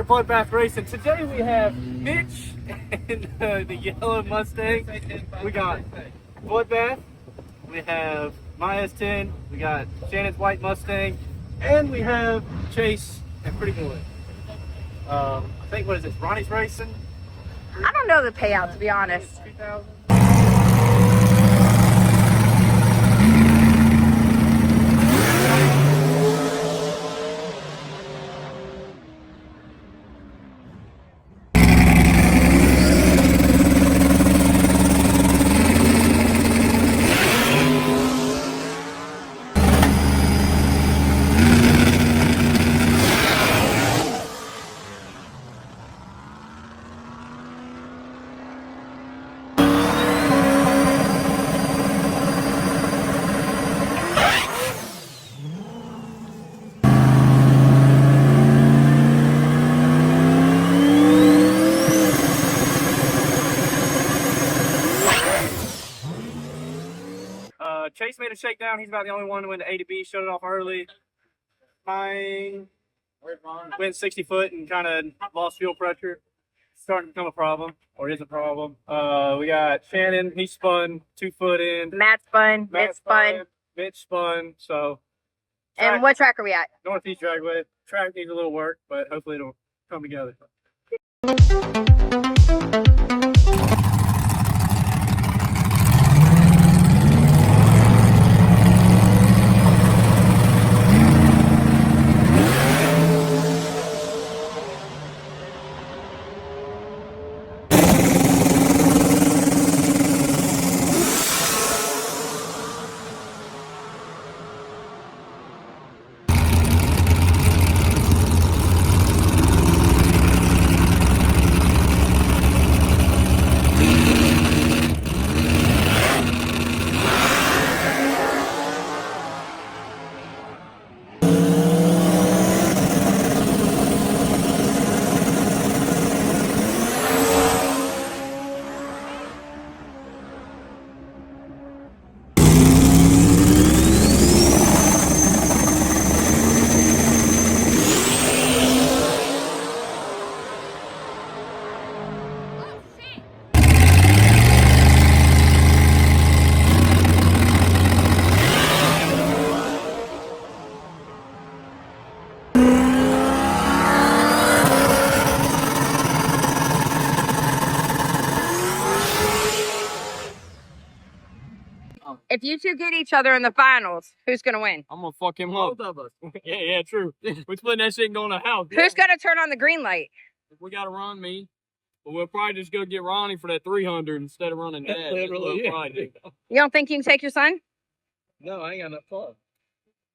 Bloodbath Racing. Today we have Mitch and the yellow Mustang. We got Bloodbath. We have my S10. We got Shannon's white Mustang. And we have Chase and Pretty Boy. I think, what is this, Ronnie's Racing? I don't know the payout, to be honest. 2000. Chase made a shakedown. He's about the only one who went to A to B, shut it off early. Mine went 60 foot and kind of lost fuel pressure. Starting to become a problem, or is a problem. We got Shannon. He spun 2 foot in. Matt spun. Mitch spun. So. And what track are we at? Northeast Dragway. Track needs a little work, but hopefully it'll come together. If you two get each other in the finals, who's going to win? I'm gonna fuck him up. Both of us. yeah, true. We splitting that shit and going to house. Who's going to turn on the green light? We gotta run me. But we'll probably just go get Ronnie for that 300 instead of running that. Literally, yeah. You don't think you can take your son? No, I ain't got enough fun.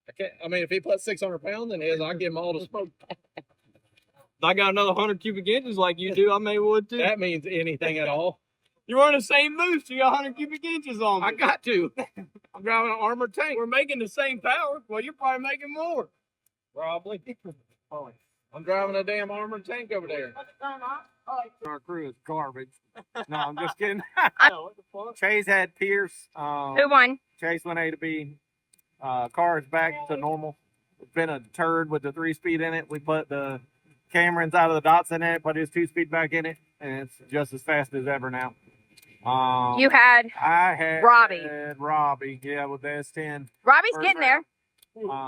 I can't. I mean, if he puts 600 pounds in his, I'll give him all the smoke. I got another 100 cubic inches like you do. I may would too. That means anything at all. You're running the same moose. You got 100 cubic inches on me. I got to. I'm driving an armored tank. We're making the same power. Well, you're probably making more. Probably. I'm driving a damn armored tank over there. Our crew is garbage. No, I'm just kidding. Chase had Pierce. Who won? Chase went A to B. Car is back to normal. It's been a turd with the 3-speed in it. We put the Camerons out of the dots in it, put his 2-speed back in it, and it's just as fast as ever now. I had Robbie, yeah, with the S10. Robbie's getting there.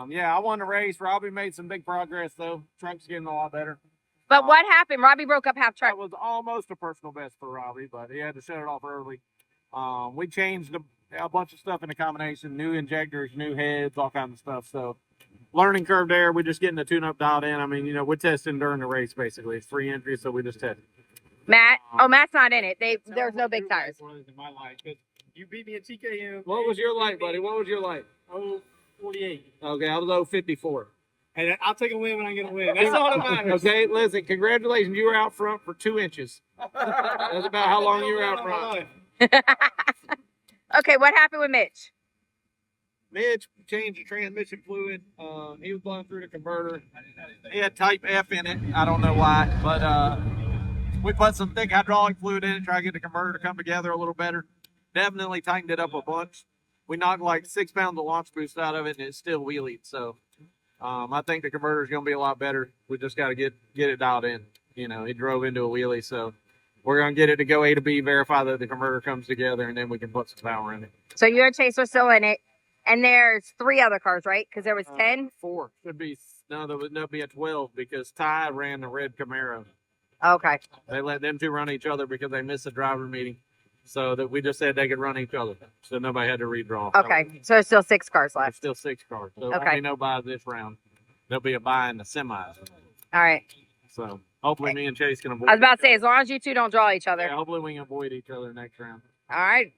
Yeah, I won the race. Robbie made some big progress, though. Truck's getting a lot better. But what happened? Robbie broke up half track. That was almost a personal best for Robbie, but he had to shut it off early. We changed a bunch of stuff in the combination, new injectors, new heads, all kinds of stuff. So learning curve there. We're just getting the tune-up dialed in. I mean, we're testing during the race, basically. It's free entry, so we just test. Matt? Matt's not in it. There's no big tires. You beat me at TKM. What was your light, buddy? What was your light? 48. Okay, I was 54. And I'll take a win when I get a win. That's all that matters. Okay, listen, congratulations. You were out front for 2 inches. That's about how long you were out front. Okay, what happened with Mitch? Mitch changed the transmission fluid. He was blowing through the converter. He had type F in it. I don't know why, but we put some thick hydraulic fluid in it, try to get the converter to come together a little better. Definitely tightened it up a bunch. We knocked like 6 pounds of launch boost out of it, and it still wheelied. So I think the converter's going to be a lot better. We just got to get it dialed in. You know, he drove into a wheelie, so we're going to get it to go A to B, verify that the converter comes together, and then we can put some power in it. So you and Chase are still in it, and there's 3 other cars, right? Because there was 10. 4 should be. No, there would be a 12 because Ty ran the red Camaro. Okay. They let them 2 run each other because they missed a driver meeting. So that we just said they could run each other. So nobody had to redraw. Okay. So there's still 6 cars There's left. still 6 cars. So Okay. only no buys this round. There'll be a buy in the semis. All right. So hopefully me and Chase can avoid. I was about to say, as long as you two don't draw each other. Yeah, hopefully we can avoid each other next round. All right.